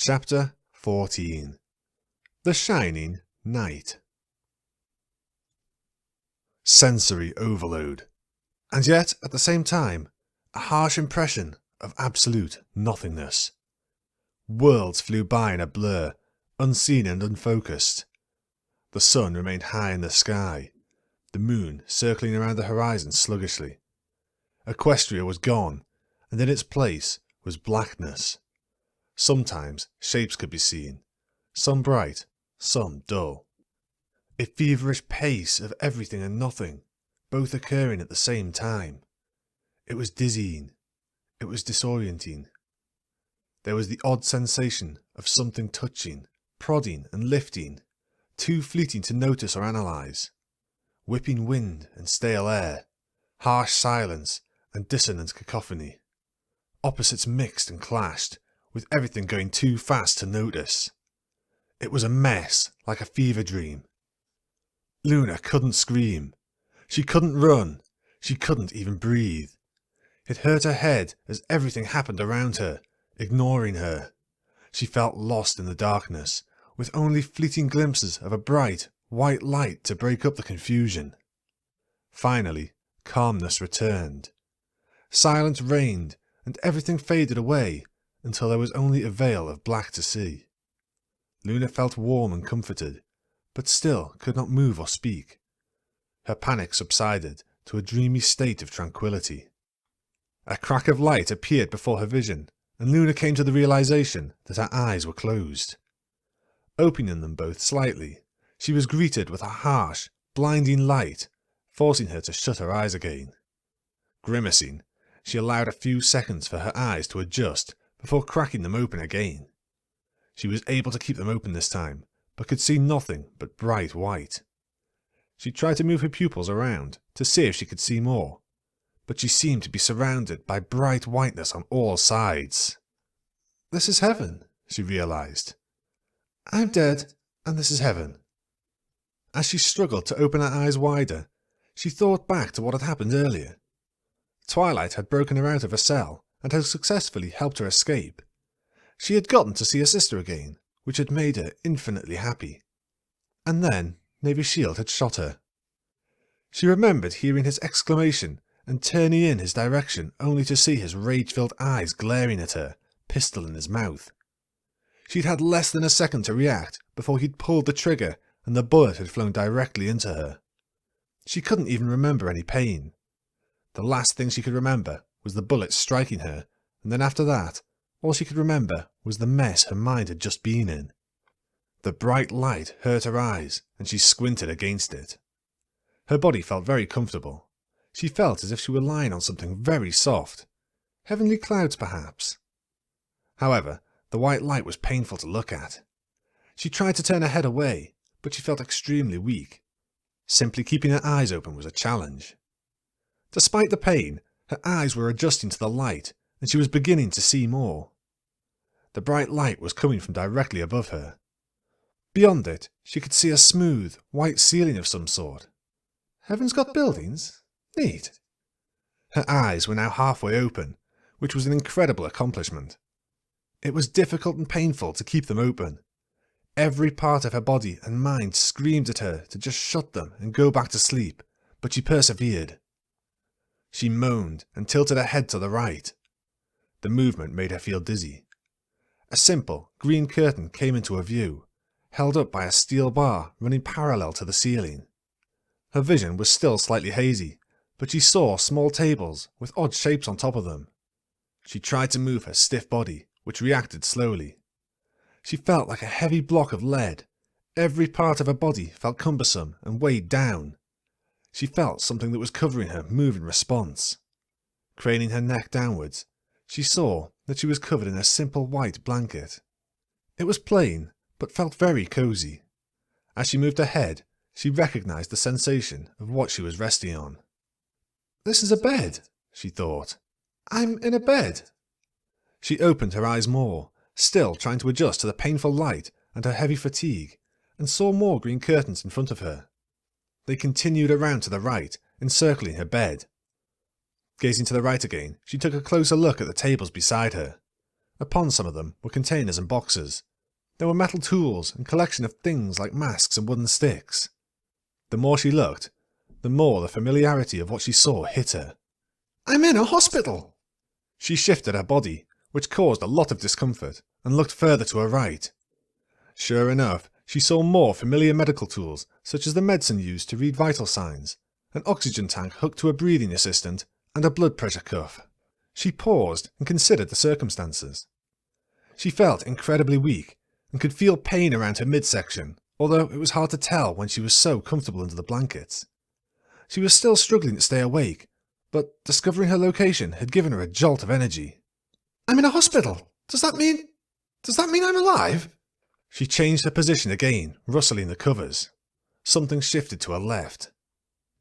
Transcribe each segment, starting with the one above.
Chapter 14. The Shining Night. Sensory overload, and yet, at the same time, a harsh impression of absolute nothingness. Worlds flew by in a blur, unseen and unfocused. The sun remained high in the sky, the moon circling around the horizon sluggishly. Equestria was gone, and in its place was blackness. Sometimes shapes could be seen, some bright, some dull. A feverish pace of everything and nothing, both occurring at the same time. It was dizzying. It was disorienting. There was the odd sensation of something touching, prodding and lifting, too fleeting to notice or analyse. Whipping wind and stale air, harsh silence and dissonant cacophony. Opposites mixed and clashed, with everything going too fast to notice. It was a mess, like a fever dream. Luna couldn't scream. She couldn't run. She couldn't even breathe. It hurt her head as everything happened around her, ignoring her. She felt lost in the darkness, with only fleeting glimpses of a bright, white light to break up the confusion. Finally, calmness returned. Silence reigned, and everything faded away, until there was only a veil of black to see. Luna felt warm and comforted, but still could not move or speak. Her panic subsided to a dreamy state of tranquility. A crack of light appeared before her vision, and Luna came to the realization that her eyes were closed. Opening them both slightly, she was greeted with a harsh, blinding light, forcing her to shut her eyes again. Grimacing, she allowed a few seconds for her eyes to adjust before cracking them open again. She was able to keep them open this time, but could see nothing but bright white. She tried to move her pupils around to see if she could see more, but she seemed to be surrounded by bright whiteness on all sides. This is heaven, she realized. I'm dead, and this is heaven. As she struggled to open her eyes wider, she thought back to what had happened earlier. Twilight had broken her out of her cell and had successfully helped her escape. She had gotten to see her sister again, which had made her infinitely happy. And then Navy Shield had shot her. She remembered hearing his exclamation and turning in his direction only to see his rage-filled eyes glaring at her, pistol in his mouth. She'd had less than a second to react before he'd pulled the trigger and the bullet had flown directly into her. She couldn't even remember any pain. The last thing she could remember was the bullet striking her, and then after that, all she could remember was the mess her mind had just been in. The bright light hurt her eyes, and she squinted against it. Her body felt very comfortable. She felt as if she were lying on something very soft. Heavenly clouds, perhaps. However, the white light was painful to look at. She tried to turn her head away, but she felt extremely weak. Simply keeping her eyes open was a challenge. Despite the pain, her eyes were adjusting to the light, and she was beginning to see more. The bright light was coming from directly above her. Beyond it, she could see a smooth, white ceiling of some sort. Heaven's got buildings? Neat. Her eyes were now halfway open, which was an incredible accomplishment. It was difficult and painful to keep them open. Every part of her body and mind screamed at her to just shut them and go back to sleep, but she persevered. She moaned and tilted her head to the right. The movement made her feel dizzy. A simple, green curtain came into her view, held up by a steel bar running parallel to the ceiling. Her vision was still slightly hazy, but she saw small tables with odd shapes on top of them. She tried to move her stiff body, which reacted slowly. She felt like a heavy block of lead. Every part of her body felt cumbersome and weighed down. She felt something that was covering her move in response. Craning her neck downwards, she saw that she was covered in a simple white blanket. It was plain, but felt very cozy. As she moved her head, she recognized the sensation of what she was resting on. This is a bed, she thought. I'm in a bed. She opened her eyes more, still trying to adjust to the painful light and her heavy fatigue, and saw more green curtains in front of her. They continued around to the right, encircling her bed. Gazing to the right again, she took a closer look at the tables beside her. Upon some of them were containers and boxes. There were metal tools and collection of things like masks and wooden sticks. The more she looked, the more the familiarity of what she saw hit her. "I'm in a hospital!" She shifted her body, which caused a lot of discomfort, and looked further to her right. Sure enough, she saw more familiar medical tools, such as the medicine used to read vital signs, an oxygen tank hooked to a breathing assistant, and a blood pressure cuff. She paused and considered the circumstances. She felt incredibly weak, and could feel pain around her midsection, although it was hard to tell when she was so comfortable under the blankets. She was still struggling to stay awake, but discovering her location had given her a jolt of energy. "I'm in a hospital! Does that mean I'm alive?" She changed her position again, rustling the covers. Something shifted to her left.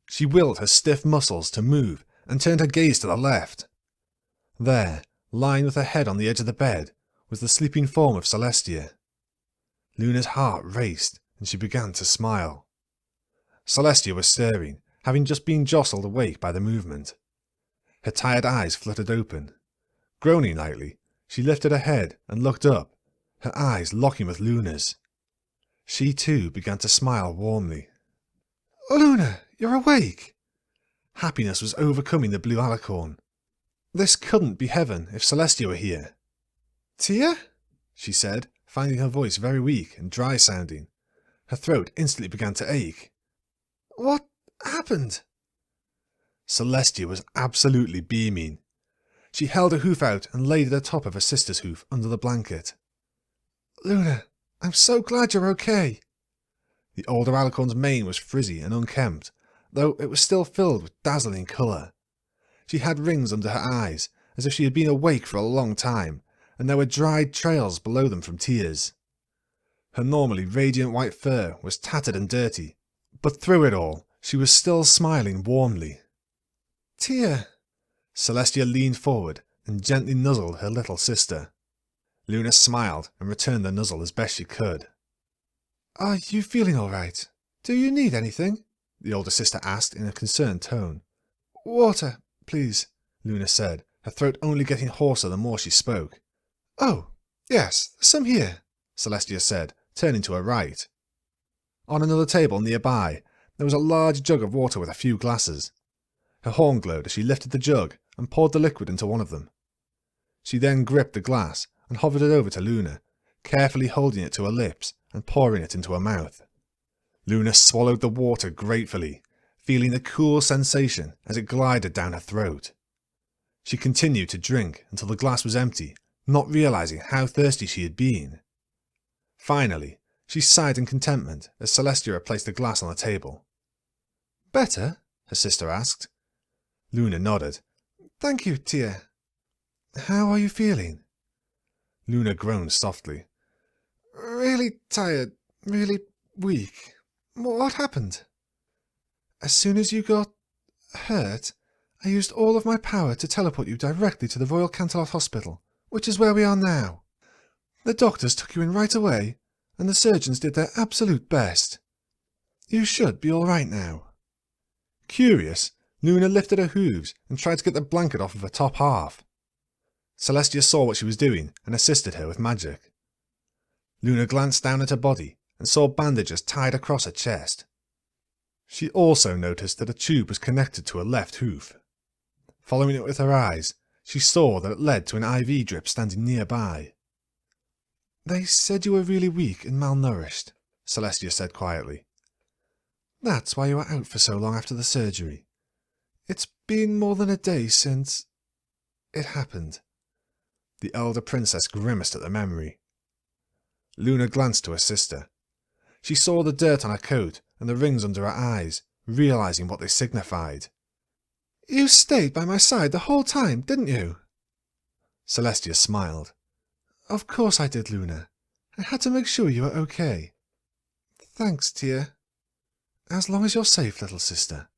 She willed her stiff muscles to move and turned her gaze to the left. There, lying with her head on the edge of the bed, was the sleeping form of Celestia. Luna's heart raced, and she began to smile. Celestia was stirring, having just been jostled awake by the movement. Her tired eyes fluttered open. Groaning lightly, she lifted her head and looked up, her eyes locking with Luna's. She too began to smile warmly. "Luna, you're awake!" Happiness was overcoming the blue alicorn. This couldn't be heaven if Celestia were here. "Tia?" she said, finding her voice very weak and dry-sounding. Her throat instantly began to ache. "What happened?" Celestia was absolutely beaming. She held her hoof out and laid at the top of her sister's hoof under the blanket. "Luna, I'm so glad you're okay." The older alicorn's mane was frizzy and unkempt, though it was still filled with dazzling colour. She had rings under her eyes, as if she had been awake for a long time, and there were dried trails below them from tears. Her normally radiant white fur was tattered and dirty, but through it all, she was still smiling warmly. "Tia!" Celestia leaned forward and gently nuzzled her little sister. Luna smiled and returned the nuzzle as best she could. "Are you feeling all right? Do you need anything?" the older sister asked in a concerned tone. "Water, please," Luna said, her throat only getting hoarser the more she spoke. "Oh, yes, some here," Celestia said, turning to her right. On another table nearby, there was a large jug of water with a few glasses. Her horn glowed as she lifted the jug and poured the liquid into one of them. She then gripped the glass and hovered it over to Luna, carefully holding it to her lips and pouring it into her mouth. Luna swallowed the water gratefully, feeling the cool sensation as it glided down her throat. She continued to drink until the glass was empty, not realizing how thirsty she had been. Finally, she sighed in contentment as Celestia replaced the glass on the table. "Better?" her sister asked. Luna nodded. "Thank you, Tia. How are you feeling?" Luna groaned softly. "Really tired, really weak. What happened?" "As soon as you got hurt, I used all of my power to teleport you directly to the Royal Canterlot Hospital, which is where we are now. The doctors took you in right away, and the surgeons did their absolute best. You should be all right now." Curious, Luna lifted her hooves and tried to get the blanket off of her top half. Celestia saw what she was doing and assisted her with magic. Luna glanced down at her body and saw bandages tied across her chest. She also noticed that a tube was connected to her left hoof. Following it with her eyes, she saw that it led to an IV drip standing nearby. "They said you were really weak and malnourished," Celestia said quietly. "That's why you were out for so long after the surgery. It's been more than a day since it happened." The elder princess grimaced at the memory. Luna glanced to her sister. She saw the dirt on her coat and the rings under her eyes, realizing what they signified. "You stayed by my side the whole time, didn't you?" Celestia smiled. "Of course I did, Luna. I had to make sure you were okay." "Thanks, Tia. As long as you're safe, little sister."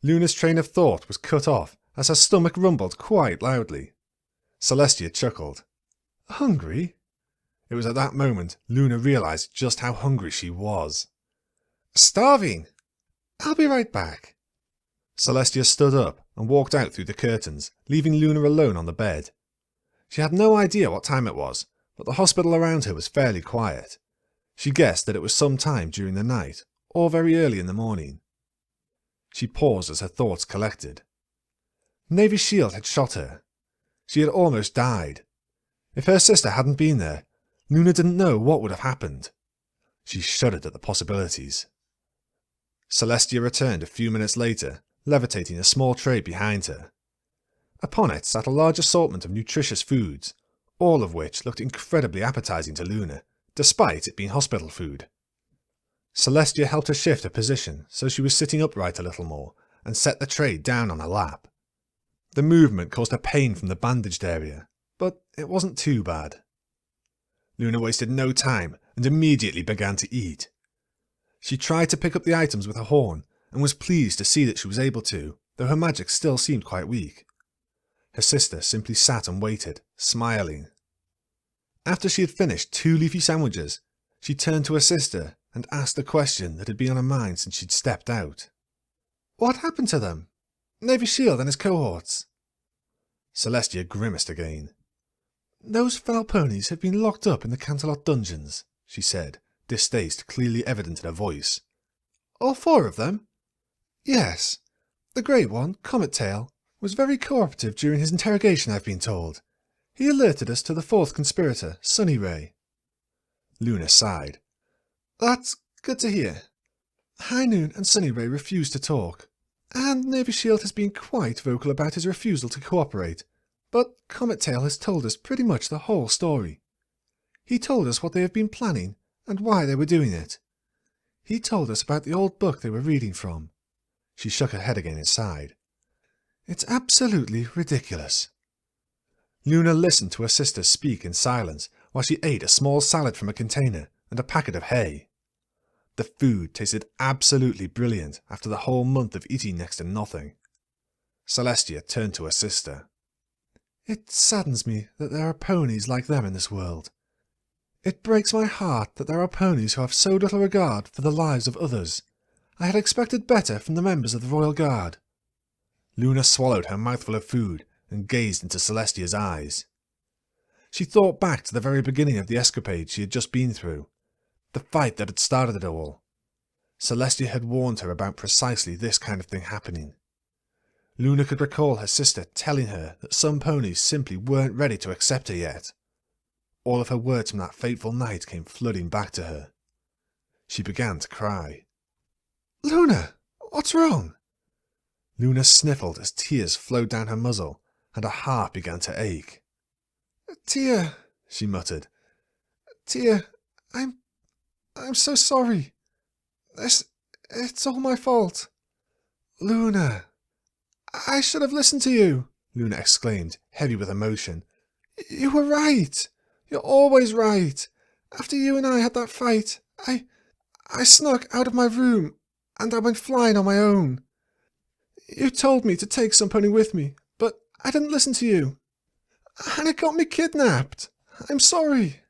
Luna's train of thought was cut off as her stomach rumbled quite loudly. Celestia chuckled. "Hungry?" It was at that moment Luna realized just how hungry she was. "Starving! I'll be right back." Celestia stood up and walked out through the curtains, leaving Luna alone on the bed. She had no idea what time it was, but the hospital around her was fairly quiet. She guessed that it was some time during the night, or very early in the morning. She paused as her thoughts collected. Navy SEAL had shot her. She had almost died. If her sister hadn't been there, Luna didn't know what would have happened. She shuddered at the possibilities. Celestia returned a few minutes later, levitating a small tray behind her. Upon it sat a large assortment of nutritious foods, all of which looked incredibly appetizing to Luna, despite it being hospital food. Celestia helped her shift her position so she was sitting upright a little more and set the tray down on her lap. The movement caused her pain from the bandaged area, but it wasn't too bad. Luna wasted no time and immediately began to eat. She tried to pick up the items with her horn and was pleased to see that she was able to, though her magic still seemed quite weak. Her sister simply sat and waited, smiling. After she had finished 2 leafy sandwiches, she turned to her sister and asked the question that had been on her mind since she'd stepped out. "What happened to them? Navy SEAL and his cohorts?" Celestia grimaced again. "Those foul ponies have been locked up in the Canterlot dungeons," she said, distaste clearly evident in her voice. "All 4 of them?" "Yes. The grey one, Comet Tail, was very cooperative during his interrogation, I've been told. He alerted us to the 4th conspirator, Sunny Ray." Luna sighed. "That's good to hear. High Noon and Sunny Ray refused to talk, and Navy SEAL has been quite vocal about his refusal to cooperate, but Comet Tail has told us pretty much the whole story. He told us what they have been planning and why they were doing it. He told us about the old book they were reading from." She shook her head again and sighed. "It's absolutely ridiculous." Luna listened to her sister speak in silence while she ate a small salad from a container and a packet of hay. The food tasted absolutely brilliant after the whole month of eating next to nothing. Celestia turned to her sister. "It saddens me that there are ponies like them in this world. It breaks my heart that there are ponies who have so little regard for the lives of others. I had expected better from the members of the Royal Guard." Luna swallowed her mouthful of food and gazed into Celestia's eyes. She thought back to the very beginning of the escapade she had just been through, the fight that had started it all. Celestia had warned her about precisely this kind of thing happening. Luna could recall her sister telling her that some ponies simply weren't ready to accept her yet. All of her words from that fateful night came flooding back to her. She began to cry. "Luna, what's wrong?" Luna sniffled as tears flowed down her muzzle, and her heart began to ache. "Tia," she muttered. "Tia, I'm so sorry. It's all my fault." "Luna." "I should have listened to you," Luna exclaimed, heavy with emotion. "You were right. You're always right. After you and I had that fight, I snuck out of my room, and I went flying on my own. You told me to take some pony with me, but I didn't listen to you. And it got me kidnapped. I'm sorry."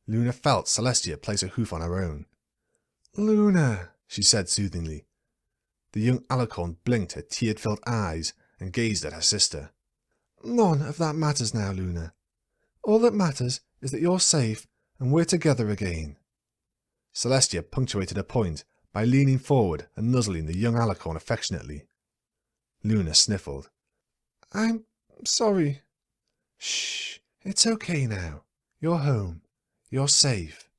Luna felt Celestia place a hoof on her own. "Luna," she said soothingly. The young alicorn blinked her tear-filled eyes and gazed at her sister. "None of that matters now, Luna. All that matters is that you're safe and we're together again." Celestia punctuated her point by leaning forward and nuzzling the young alicorn affectionately. Luna sniffled. "I'm sorry." "Shh, it's okay now. You're home. You're safe."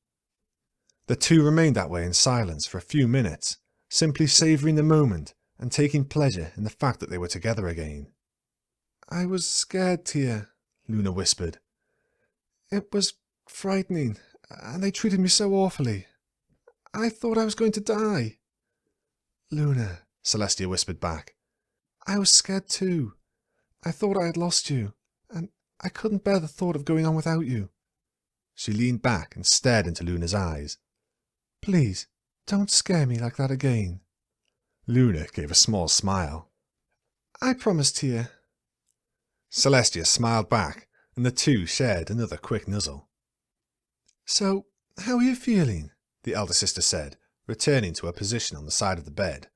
The two remained that way in silence for a few minutes, simply savouring the moment and taking pleasure in the fact that they were together again. "I was scared, Tia," Luna whispered. "It was frightening, and they treated me so awfully. I thought I was going to die." "Luna," Celestia whispered back, "I was scared too. I thought I had lost you, and I couldn't bear the thought of going on without you." She leaned back and stared into Luna's eyes. "Please, don't scare me like that again." Luna gave a small smile. "I promise, Tia." Celestia smiled back, and the two shared another quick nuzzle. "So, how are you feeling?" the elder sister said, returning to her position on the side of the bed.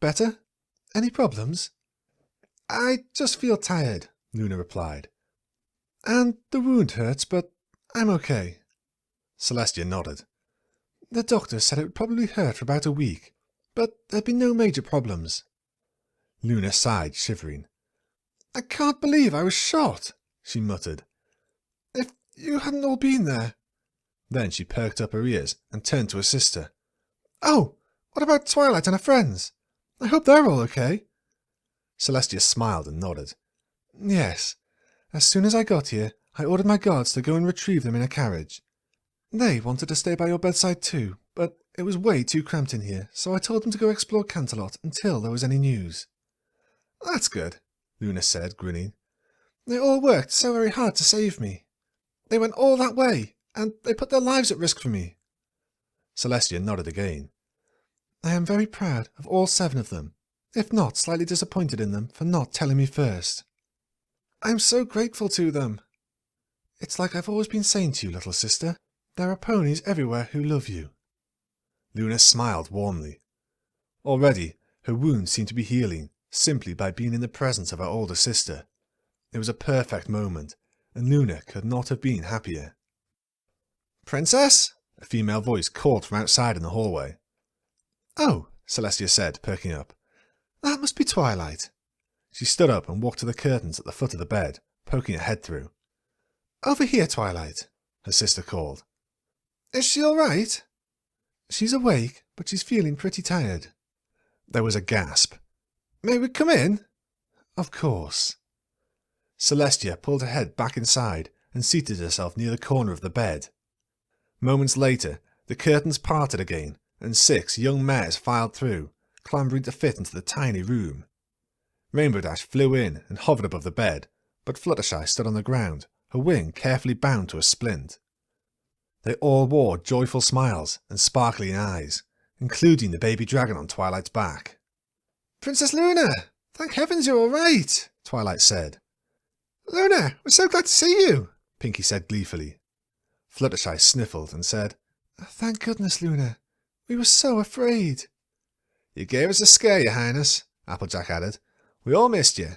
"Better? Any problems?" "I just feel tired," Luna replied. And the wound hurts, but I'm okay. Celestia nodded. The doctor said it would probably hurt for about a week, but there'd be no major problems. Luna sighed, shivering. I can't believe I was shot, she muttered. If you hadn't all been there. Then she perked up her ears and turned to her sister. Oh, what about Twilight and her friends? I hope they're all okay. Celestia smiled and nodded. Yes. As soon as I got here, I ordered my guards to go and retrieve them in a carriage. They wanted to stay by your bedside too, but it was way too cramped in here, so I told them to go explore Canterlot until there was any news. That's good, Luna said, grinning. They all worked so very hard to save me. They went all that way, and they put their lives at risk for me. Celestia nodded again. I am very proud of all 7 of them, if not slightly disappointed in them for not telling me first. I'm so grateful to them. It's like I've always been saying to you, little sister. There are ponies everywhere who love you. Luna smiled warmly. Already, her wound seemed to be healing, simply by being in the presence of her older sister. It was a perfect moment, and Luna could not have been happier. Princess? A female voice called from outside in the hallway. Oh, Celestia said, perking up. That must be Twilight. She stood up and walked to the curtains at the foot of the bed, poking her head through. Over here, Twilight, her sister called. Is she all right? She's awake, but she's feeling pretty tired. There was a gasp. May we come in? Of course. Celestia pulled her head back inside and seated herself near the corner of the bed. Moments later, the curtains parted again, and 6 young mares filed through, clambering to fit into the tiny room. Rainbow Dash flew in and hovered above the bed, but Fluttershy stood on the ground, her wing carefully bound to a splint. They all wore joyful smiles and sparkling eyes, including the baby dragon on Twilight's back. Princess Luna! Thank heavens you're all right, Twilight said. Luna, we're so glad to see you, Pinkie said gleefully. Fluttershy sniffled and said, Thank goodness, Luna. We were so afraid. You gave us a scare, Your Highness, Applejack added. We all missed you.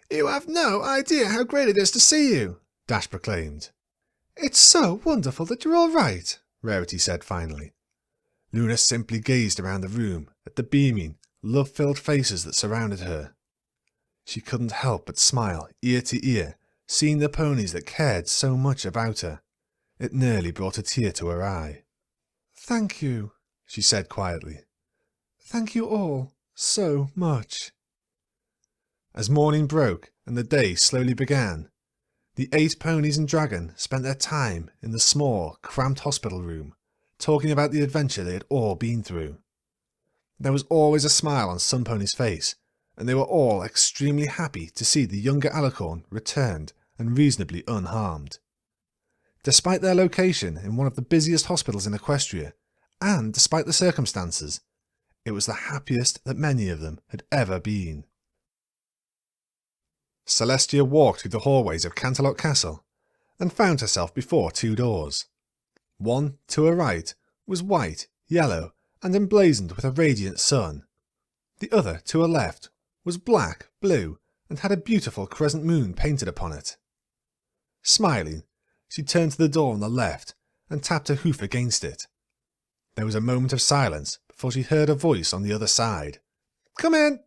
You have no idea how great it is to see you, Dash proclaimed. It's so wonderful that you're all right, Rarity said finally. Luna simply gazed around the room at the beaming, love-filled faces that surrounded her. She couldn't help but smile ear to ear, seeing the ponies that cared so much about her. It nearly brought a tear to her eye. Thank you, she said quietly. Thank you all so much. As morning broke and the day slowly began, the 8 ponies and dragon spent their time in the small, cramped hospital room, talking about the adventure they had all been through. There was always a smile on some pony's face, and they were all extremely happy to see the younger Alicorn returned and reasonably unharmed. Despite their location in one of the busiest hospitals in Equestria, and despite the circumstances, it was the happiest that many of them had ever been. Celestia walked through the hallways of Canterlot Castle and found herself before 2 doors. One, to her right, was white, yellow, and emblazoned with a radiant sun. The other, to her left, was black, blue, and had a beautiful crescent moon painted upon it. Smiling, she turned to the door on the left and tapped her hoof against it. There was a moment of silence before she heard a voice on the other side. Come in!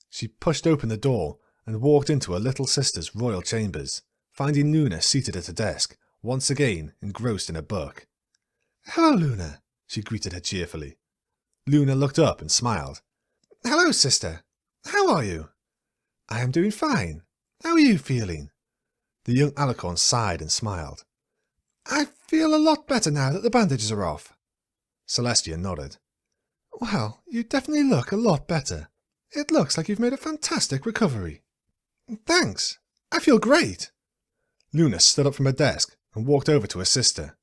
She pushed open the door and walked into her little sister's royal chambers, finding Luna seated at a desk, once again engrossed in a book. Hello, Luna, she greeted her cheerfully. Luna looked up and smiled. Hello, sister. How are you? I am doing fine. How are you feeling? The young Alicorn sighed and smiled. I feel a lot better now that the bandages are off. Celestia nodded. Well, you definitely look a lot better. It looks like you've made a fantastic recovery. Thanks. I feel great. Luna stood up from her desk and walked over to her sister.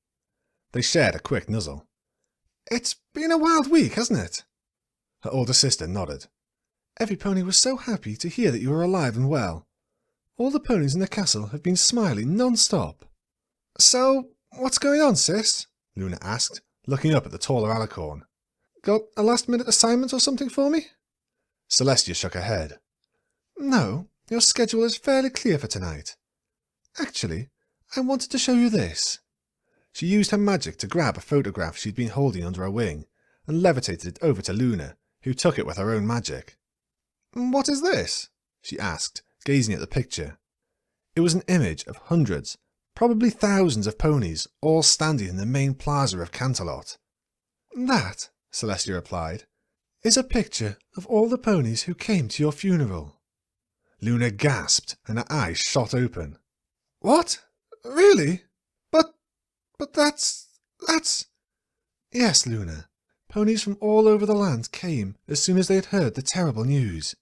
They shared a quick nuzzle. It's been a wild week, hasn't it? Her older sister nodded. Every pony was so happy to hear that you were alive and well. All the ponies in the castle have been smiling non-stop. So, what's going on, sis? Luna asked, looking up at the taller Alicorn. Got a last-minute assignment or something for me? Celestia shook her head. No, your schedule is fairly clear for tonight. Actually, I wanted to show you this. She used her magic to grab a photograph she'd been holding under her wing and levitated it over to Luna, who took it with her own magic. What is this? She asked, gazing at the picture. It was an image of hundreds, probably thousands of ponies, all standing in the main plaza of Canterlot. That, Celestia replied, is a picture of all the ponies who came to your funeral. Luna gasped and her eyes shot open. What? Really? But that's... Yes, Luna. Ponies from all over the land came as soon as they had heard the terrible news.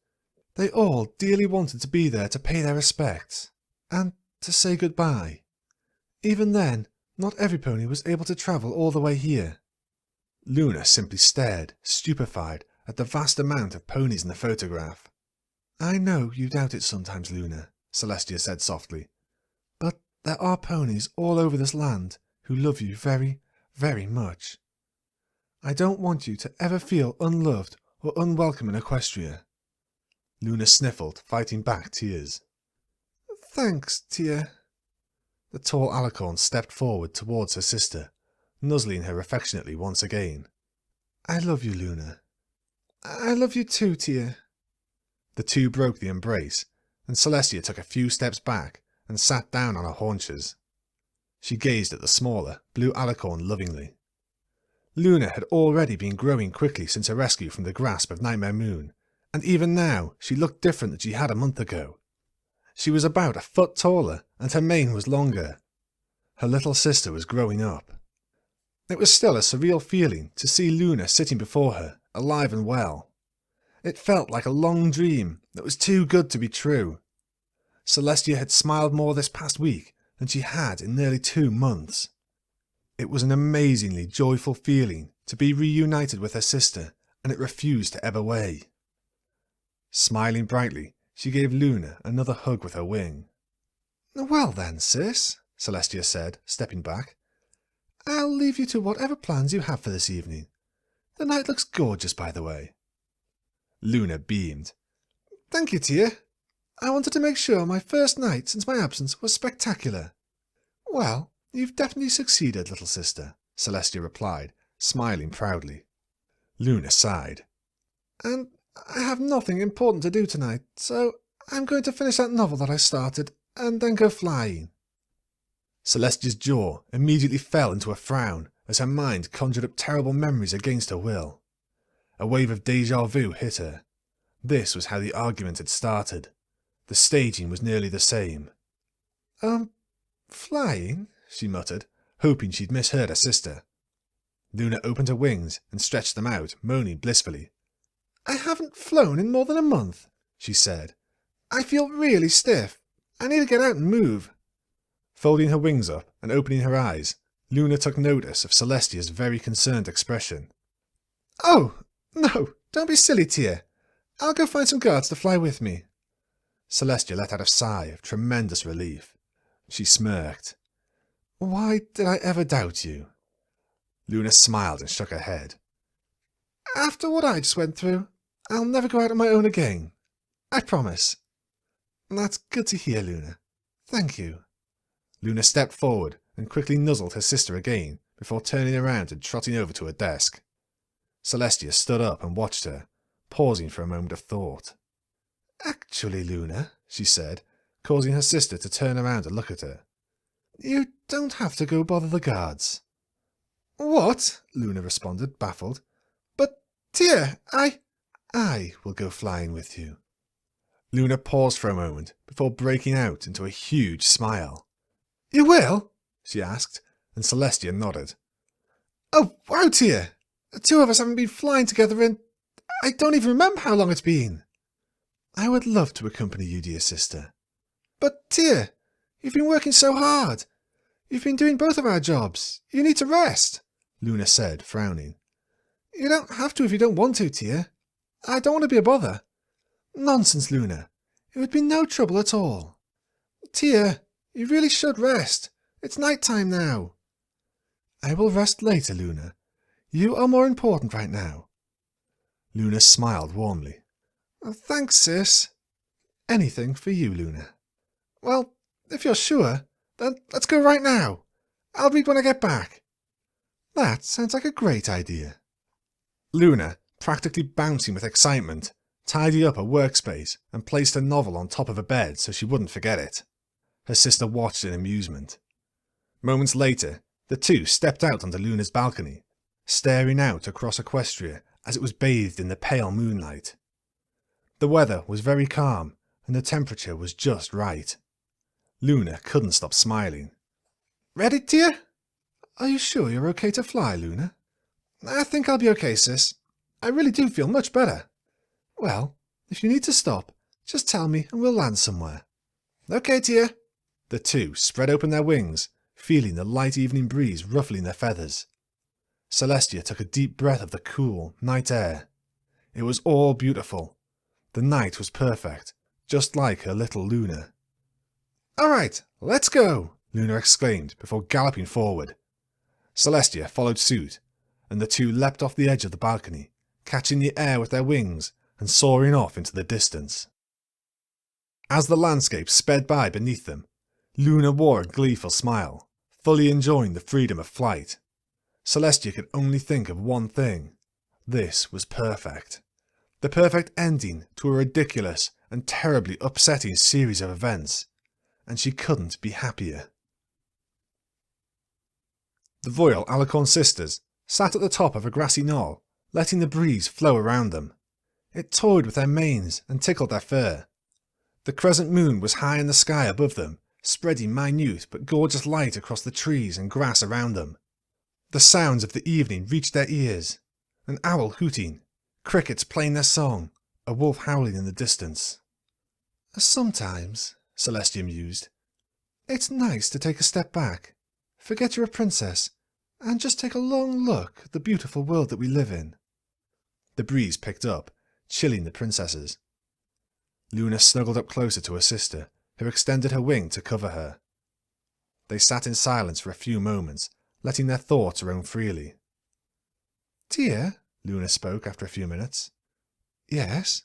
They all dearly wanted to be there to pay their respects, and to say goodbye. Even then, not every pony was able to travel all the way here. Luna simply stared, stupefied, at the vast amount of ponies in the photograph. I know you doubt it sometimes, Luna, Celestia said softly, but there are ponies all over this land who love you very, very much. I don't want you to ever feel unloved or unwelcome in Equestria. Luna sniffled, fighting back tears. Thanks, Tia. The tall alicorn stepped forward towards her sister, nuzzling her affectionately once again. I love you, Luna. I love you too, Tia. The two broke the embrace, and Celestia took a few steps back and sat down on her haunches. She gazed at the smaller, blue alicorn lovingly. Luna had already been growing quickly since her rescue from the grasp of Nightmare Moon, and even now she looked different than she had a month ago. She was about a foot taller, and her mane was longer. Her little sister was growing up. It was still a surreal feeling to see Luna sitting before her, alive and well. It felt like a long dream that was too good to be true. Celestia had smiled more this past week than she had in nearly 2 months. It was an amazingly joyful feeling to be reunited with her sister, and it refused to ebb away. Smiling brightly, she gave Luna another hug with her wing. Well then, sis, Celestia said, stepping back. I'll leave you to whatever plans you have for this evening. The night looks gorgeous, by the way. Luna beamed. Thank you, Tia. I wanted to make sure my first night since my absence was spectacular. Well, you've definitely succeeded, little sister, Celestia replied, smiling proudly. Luna sighed. And I have nothing important to do tonight, so I'm going to finish that novel that I started, and then go flying. Celestia's jaw immediately fell into a frown as her mind conjured up terrible memories against her will. A wave of déjà vu hit her. This was how the argument had started. The staging was nearly the same. Flying? She muttered, hoping she'd misheard her sister. Luna opened her wings and stretched them out, moaning blissfully. I haven't flown in more than a month, she said. I feel really stiff. I need to get out and move. Folding her wings up and opening her eyes, Luna took notice of Celestia's very concerned expression. Oh, no, don't be silly, Tia. I'll go find some guards to fly with me. Celestia let out a sigh of tremendous relief. She smirked. Why did I ever doubt you? Luna smiled and shook her head. After what I just went through, I'll never go out on my own again. I promise. That's good to hear, Luna. Thank you. Luna stepped forward and quickly nuzzled her sister again before turning around and trotting over to her desk. Celestia stood up and watched her, pausing for a moment of thought. Actually, Luna, she said, causing her sister to turn around and look at her. You don't have to go bother the guards. What? Luna responded, baffled. But, Tia, I will go flying with you. Luna paused for a moment before breaking out into a huge smile. You will? She asked, and Celestia nodded. Oh, wow, Tia! The two of us haven't been flying together in... I don't even remember how long it's been. I would love to accompany you, dear sister. But, Tia, you've been working so hard. You've been doing both of our jobs. You need to rest, Luna said, frowning. You don't have to if you don't want to, Tia. I don't want to be a bother. Nonsense, Luna. It would be no trouble at all. Tia, you really should rest. It's night time now. I will rest later, Luna. You are more important right now. Luna smiled warmly. Thanks, sis. Anything for you, Luna. Well, if you're sure, Then let's go right now. I'll read when I get back. That sounds like a great idea. Luna, practically bouncing with excitement, tidied up her workspace and placed her novel on top of her bed so she wouldn't forget it. Her sister watched in amusement. Moments later, the two stepped out onto Luna's balcony, staring out across Equestria as it was bathed in the pale moonlight. The weather was very calm and the temperature was just right. Luna couldn't stop smiling. Ready, Tia? Are you sure you're okay to fly, Luna? I think I'll be okay, sis. I really do feel much better. Well, if you need to stop, just tell me and we'll land somewhere. Okay, Tia. The two spread open their wings, feeling the light evening breeze ruffling their feathers. Celestia took a deep breath of the cool, night air. It was all beautiful. The night was perfect, just like her little Luna. All right, let's go, Luna exclaimed before galloping forward. Celestia followed suit, and the two leapt off the edge of the balcony, catching the air with their wings and soaring off into the distance. As the landscape sped by beneath them, Luna wore a gleeful smile, fully enjoying the freedom of flight. Celestia could only think of one thing. This was perfect. The perfect ending to a ridiculous and terribly upsetting series of events, and she couldn't be happier. The Voyal Alicorn sisters sat at the top of a grassy knoll, letting the breeze flow around them. It toyed with their manes and tickled their fur. The crescent moon was high in the sky above them, spreading minute but gorgeous light across the trees and grass around them. The sounds of the evening reached their ears, an owl hooting, crickets playing their song, a wolf howling in the distance. Sometimes, Celestia mused, it's nice to take a step back, forget you're a princess, and just take a long look at the beautiful world that we live in. The breeze picked up, chilling the princesses. Luna snuggled up closer to her sister, who extended her wing to cover her. They sat in silence for a few moments, letting their thoughts roam freely. Tia, Luna spoke after a few minutes. Yes?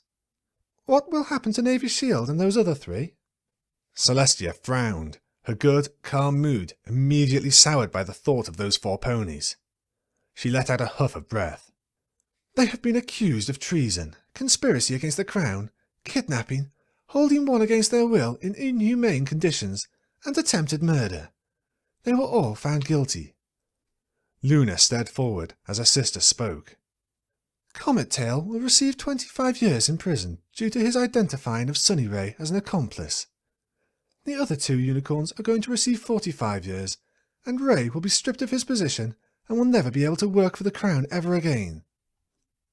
What will happen to Navy Shield and those other three? Celestia frowned, her good, calm mood immediately soured by the thought of those 4 ponies. She let out a huff of breath. They have been accused of treason, conspiracy against the crown, kidnapping, holding one against their will in inhumane conditions, and attempted murder. They were all found guilty. Luna stared forward as her sister spoke. Comet Tail will receive 25 years in prison due to his identifying of Sunny Ray as an accomplice. The other 2 unicorns are going to receive 45 years, and Ray will be stripped of his position and will never be able to work for the crown ever again.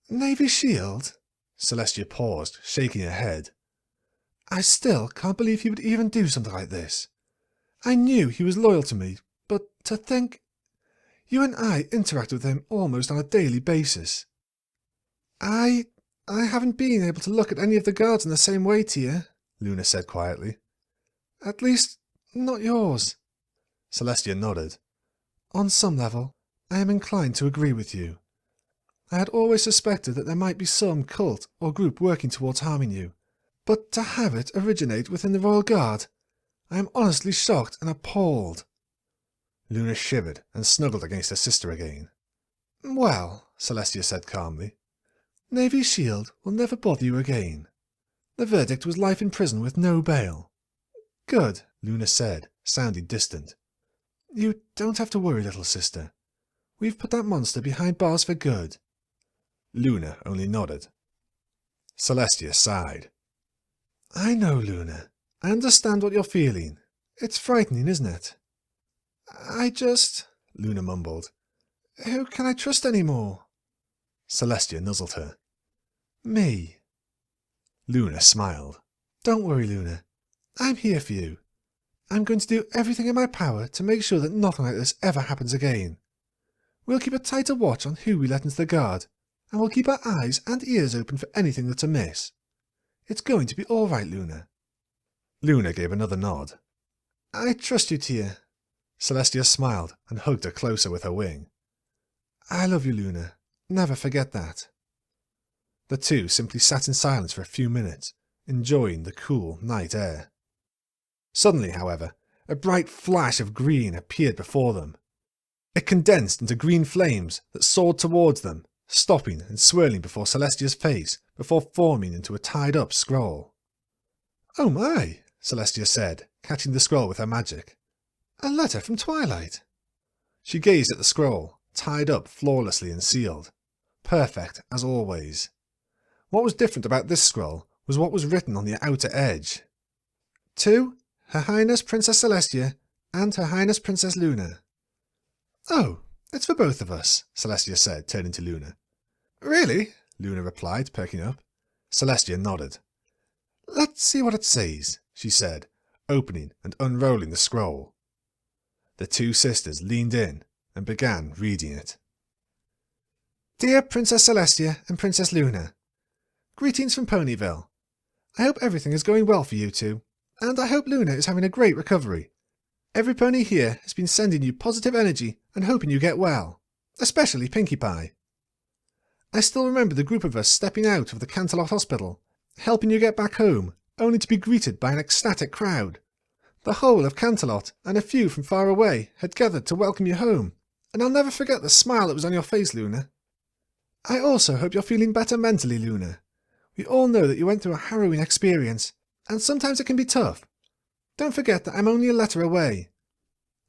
Navy Shield? Celestia paused, shaking her head. I still can't believe he would even do something like this. I knew he was loyal to me, but to think... You and I interact with him almost on a daily basis. I haven't been able to look at any of the guards in the same way, Tia, Luna said quietly. At least, not yours. Celestia nodded. On some level, I am inclined to agree with you. I had always suspected that there might be some cult or group working towards harming you, but to have it originate within the Royal Guard, I am honestly shocked and appalled. Luna shivered and snuggled against her sister again. Well, Celestia said calmly, Navy Shield will never bother you again. The verdict was life in prison with no bail. Good, Luna said, sounding distant. You don't have to worry, little sister. We've put that monster behind bars for good. Luna only nodded. Celestia sighed. I know, Luna. I understand what you're feeling. It's frightening, isn't it? Luna mumbled. Who can I trust anymore? Celestia nuzzled her. Me. Luna smiled. Don't worry, Luna. I'm here for you. I'm going to do everything in my power to make sure that nothing like this ever happens again. We'll keep a tighter watch on who we let into the guard, and we'll keep our eyes and ears open for anything that's amiss. It's going to be all right, Luna. Luna gave another nod. I trust you, Tia. Celestia smiled and hugged her closer with her wing. I love you, Luna. Never forget that. The two simply sat in silence for a few minutes, enjoying the cool night air. Suddenly, however, a bright flash of green appeared before them. It condensed into green flames that soared towards them, stopping and swirling before Celestia's face before forming into a tied-up scroll. "Oh my," Celestia said, catching the scroll with her magic. "A letter from Twilight." She gazed at the scroll, tied up flawlessly and sealed. Perfect, as always. What was different about this scroll was what was written on the outer edge. "To Her Highness Princess Celestia and Her Highness Princess Luna." "Oh, it's for both of us," Celestia said, turning to Luna. "Really?" Luna replied, perking up. Celestia nodded. "Let's see what it says," she said, opening and unrolling the scroll. The two sisters leaned in and began reading it. "Dear Princess Celestia and Princess Luna, greetings from Ponyville. I hope everything is going well for you two, and I hope Luna is having a great recovery. Every pony here has been sending you positive energy and hoping you get well, especially Pinkie Pie. I still remember the group of us stepping out of the Canterlot Hospital, helping you get back home, only to be greeted by an ecstatic crowd. The whole of Canterlot and a few from far away had gathered to welcome you home, and I'll never forget the smile that was on your face, Luna. I also hope you're feeling better mentally, Luna. We all know that you went through a harrowing experience, and sometimes it can be tough. Don't forget that I'm only a letter away.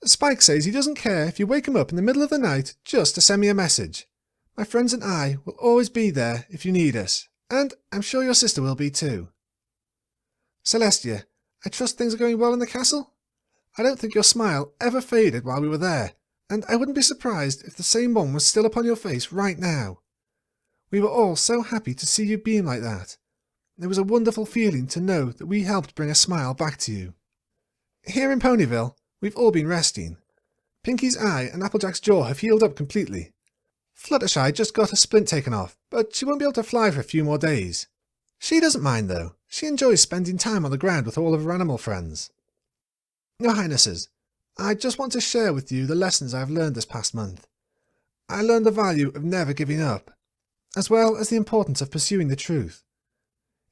Spike says he doesn't care if you wake him up in the middle of the night just to send me a message. My friends and I will always be there if you need us, and I'm sure your sister will be too. Celestia, I trust things are going well in the castle? I don't think your smile ever faded while we were there, and I wouldn't be surprised if the same one was still upon your face right now. We were all so happy to see you beam like that. It was a wonderful feeling to know that we helped bring a smile back to you. Here in Ponyville, we've all been resting. Pinkie's eye and Applejack's jaw have healed up completely. Fluttershy just got a splint taken off, but she won't be able to fly for a few more days. She doesn't mind though. She enjoys spending time on the ground with all of her animal friends. Your Highnesses, I just want to share with you the lessons I've learned this past month. I learned the value of never giving up, as well as the importance of pursuing the truth.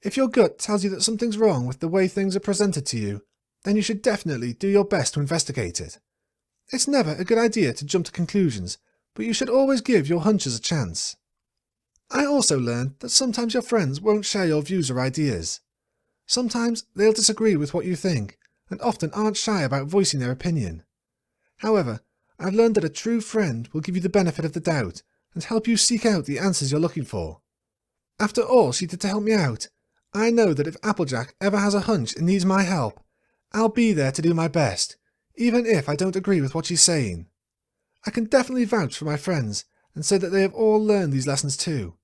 If your gut tells you that something's wrong with the way things are presented to you, then you should definitely do your best to investigate it. It's never a good idea to jump to conclusions, but you should always give your hunches a chance. I also learned that sometimes your friends won't share your views or ideas. Sometimes they'll disagree with what you think, and often aren't shy about voicing their opinion. However, I've learned that a true friend will give you the benefit of the doubt and help you seek out the answers you're looking for. After all she did to help me out, I know that if Applejack ever has a hunch and needs my help, I'll be there to do my best, even if I don't agree with what she's saying. I can definitely vouch for my friends and say that they have all learned these lessons too.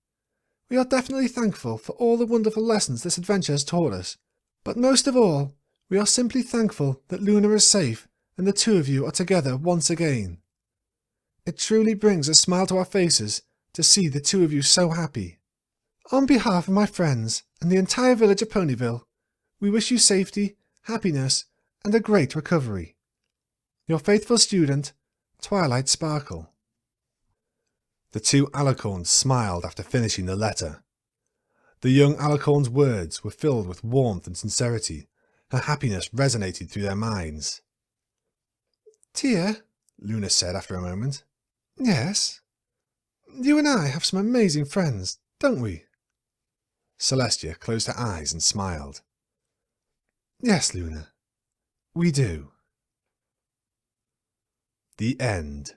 We are definitely thankful for all the wonderful lessons this adventure has taught us, but most of all, we are simply thankful that Luna is safe and the two of you are together once again. It truly brings a smile to our faces to see the two of you so happy. On behalf of my friends and the entire village of Ponyville, we wish you safety, happiness, and a great recovery. Your faithful student, Twilight Sparkle. The two alicorns smiled after finishing the letter. The young alicorn's words were filled with warmth and sincerity. Her happiness resonated through their minds. Tia, Luna said after a moment. Yes? You and I have some amazing friends, don't we? Celestia closed her eyes and smiled. Yes, Luna, we do. The end.